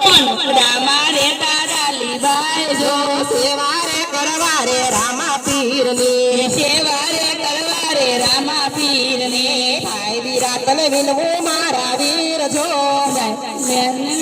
વનોકડા રે તારાલી બાઈ જો સેવા રે કરવા રે રામા પીરની સેવા રે કરવા રે રામા પીરને ભાઈ વિરાટને વિનવું મારા વીર જો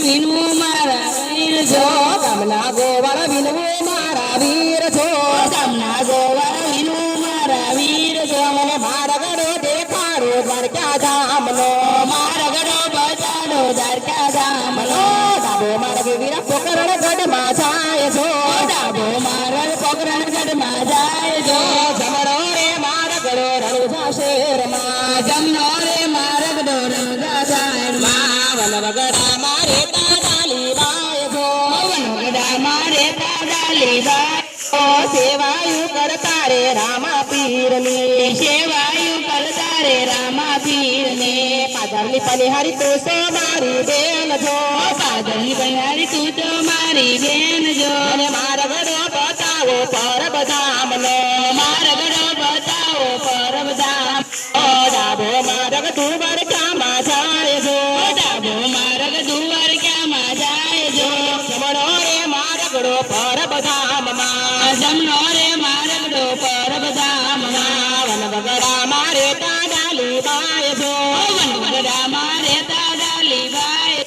વિનવું મારા વીર જો ગામના ગોવાળ વિનવું મારા વીર જો ગામના ગોવાળ વિનવું મારા વીર જો મને મારગડો દેખાડો દ્વારકા ધામનો મારગડો બજાડો દ્વારકા ધામનો ડાબો માર્ગ વીરા પોકરણ ગઢમાં જાય જો ડાબો માર્ગ પોકરણ ગઢમાં જાય જો જમણો રે મારગડો રણુજા શેરમાં જમનો રે મારગડો રણુજા શેરમાં વનવગડા મારે તાડાલી બાય જો વનવગડા મારે તાડાલી બાય સેવાયું કરતા રે રામા પીરની સેવાયું કરતા રે રામા પીરને પાદરની પનિહારી તું સો મારી બેન જો પાદરની પનિહારી તું તો મારી બેન જો અને મારગડો બતાવો પરબ ધામનો મારગડો બતાવો પરબ ધામ ડાબો માર્ગ તુંબર ક્યાંમાં જાય જો ડાબો માર્ગ દુવાર ક્યાંમાં જાય જો જમણો રે મારગડો પરબ ધામમાં જમનો રે મારગડો પરબ ધામમાં વનવગડા મારે તાડાલી બાય જો વનવગડા મારે તાડાલી બાય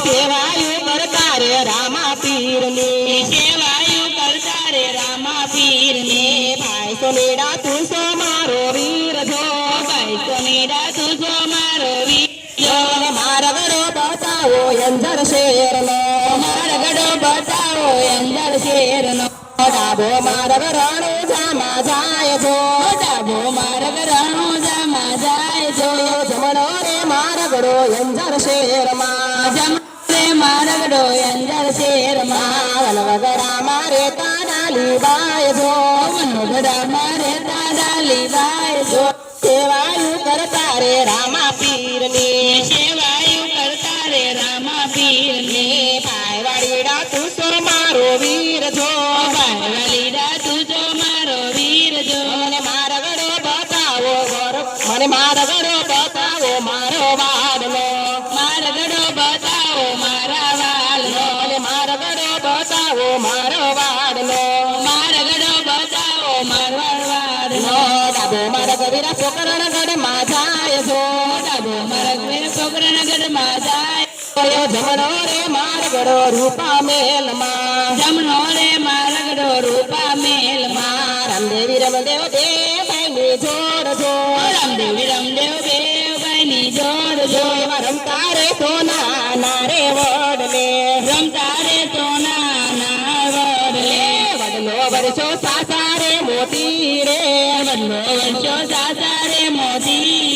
સેવાયું કરતા રે રામા પીરની સેવાયું કરતા રે રામા પીરને ભાઈ સોનેડા તું સો મારો વીર જો ભાઈ સોનેડા તું જો મારો વીર જો અને મારગડો બતાવો અંજર શેરનો મારગડો બતાવો અંદર શેરનો ડાબો માર્ગ રણુજામાં જાય જો ડાબો માર્ગ રણુજામાં જાય જો જમણો રે મારગડો અંજર શેરમાં જમણે મારગડો અંદર શેરમાં વનવગડા મારે તાડાલી બાય જો વનવગડા મારે તાડાલી બાય જો સેવાયું કરતા રે રામા પીરની સેવાયું કરતા રે રામા પીરને ભાઈ વાડીડા તું સો મારો વીર જો વાલીડા તું જો મારો વીર જો મને મારગડો બતાવો મને મારગડો બતાવો મારો વાડનો મારગડો બતાવો મારા વાલનો મને મારગડો બતાવો મારો વાડનો મારગડો બતાવો મારવા વાળનો ડાબો માર્ગ વીરા પોકરણ ગઢમાં જાય જો ડાબો માર્ગ વીર પોકરણ ગઢમાં જાય જમણો રે મારગડો રૂપા મેલમાં જમણો રે મારગડો રૂપા મેલમાં રામદેવી રમદેવ દેવભાઈની જોડ જો રામદેવી રમદેવ દેવભાઈની જોડ જો એવા રમતા રે સોના નારે વડલે રમતા રે સોના ના વડલે વડલો વર્ષો સાસા રે મોતી રે વડલો વર્ષો સાસા રે મોતી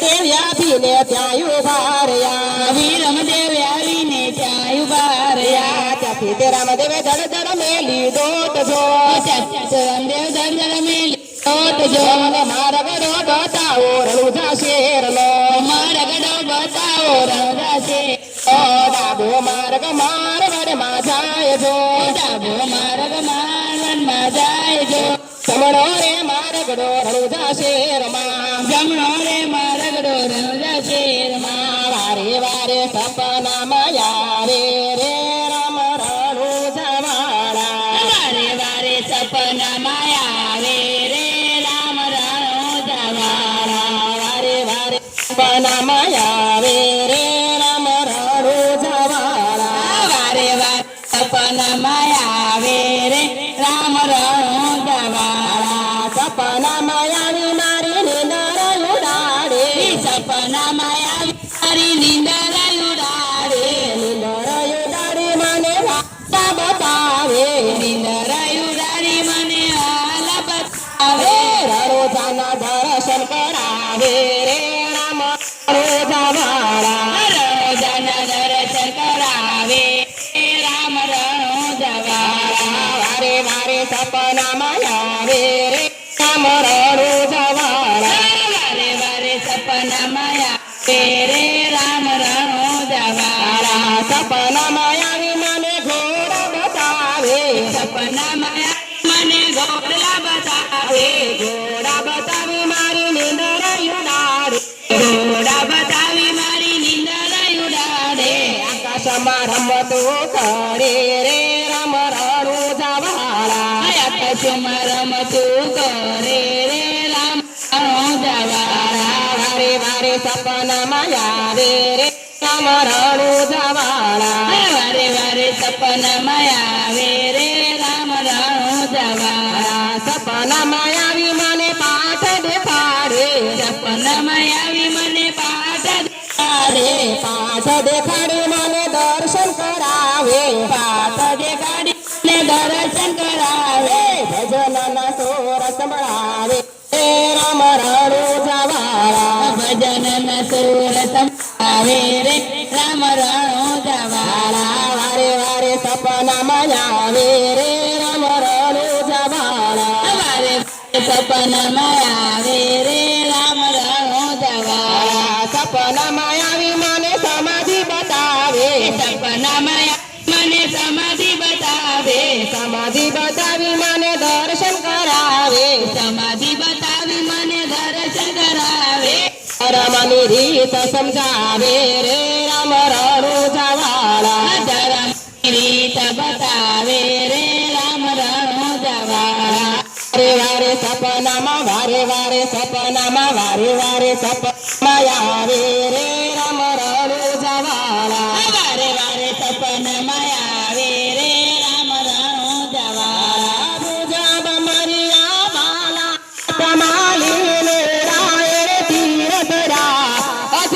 દેવ્યા ભીને ત્યાં ઉભા રહ્યા રમદેવ આવીને ત્યાં ઉભા રહ્યા ત્યાંથી તે રામદેવે ધડ ધડ મેલી દોટ જો રામદેવ દર્શન મેલી દોટ જો મને મારગડો બતાવો રણુજા શેરનો મારગડો બતાવો રણુજા શેર ડાબો માર્ગ મારવડમાં જાય જો ડાબો માર્ગ મારવડમાં જાય જો જમણો રે મારગડો રણુજા શેરમાં જમણો રે મારગડો રણુજા શેરમાં વારે વારે સપનામાં આવે રે રામ રણુજા વાળા વારે વારે સપનામાં આવે રે રામ રણુજા વાળા વારે વારે સપનામાં આવે રે રામ રણુજા વાળા વારે વારે સપનામાં આવે રે રામ રણુજા વાળા સપનામાં આવી મારી નિંદર ઉડાડે સપનામાં આવી મારી નીંદર ઉડાડે નિંદર ઉડાડી મને વાતા બતાવે નીંદર ઉડાડી મને હાલ બતાવે રણુજાના દર્શન કરાવે રે રામ રણુજા વાળા રણુજાના દર્શન કરાવે રામ રણુજા વાળા વારે વારે સપનામાં આવે રે રામ રણુજા વાળા વારે વારે સપનામાં આવે રે રામ રણુજા વાળા સપનામાં આવી મને ઘોડા બતાવે સપનામાં મને ઘોડલા બતાવે ઘોડા બતાવી મારી નિંદર ઉડાડે ઘોડા બતાવી મારી નીંદર ઉડાડે આકાશમાં આકાશમાં રમતું કરે રે રામ રણું જવાળા આકાશમાં રમતું કરે રે રામ જવાળા વારે વારે સપનામાં આવે રે રામ રણું જવાળા વારે વારે સપનામાં આવે રે રામ રણું જવાળા સપનામાં આવી મને પાઠ દેખાડે સપનામાં આવી મને પાઠ દેખાડે પાઠ દેખાડી મને દર્શન કરાવે પાઠ દેખાડી ને દર્શન કરાવે ભજનના સોર સંભળાવે હે રામ રણું જવાળા ભજનના સુર સંભળાવે રે રામ રણું જવાળા વારે વારે સપનામાં આવે રે રામ રણું જવાળા વારે સપનામાં આવે રે રામ રણું જવાળા સપનામાં આવી મને સમાધિ બતાવે સપનામાં મને સમાધિ બતાવે સમાધિ બતાવી મને દર્શન કરાવે સમાધિ બતાવી મને દર્શન કરાવે રમની રીત સમજાવે રે રામ રણું જવાળા ધર્મ રીત બતાવે રે રામ રણું જવાળા વારે વારે સપનામાં વારે વારે સપનામાં વારે વારે સપનામાં આવે રે રામ રણું જવાળા વારે વારે સપનામાં આવે રે રામ રણું જવાળા પૂજા બમરિયા બાલા કમાલીને રાય તીરથ રા અજત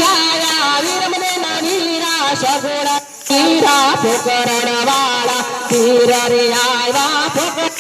જાયા વીરમને નવીરા સગુણ તીરા પોકરણ વાળા તીર રે આવ્યા પોકરણ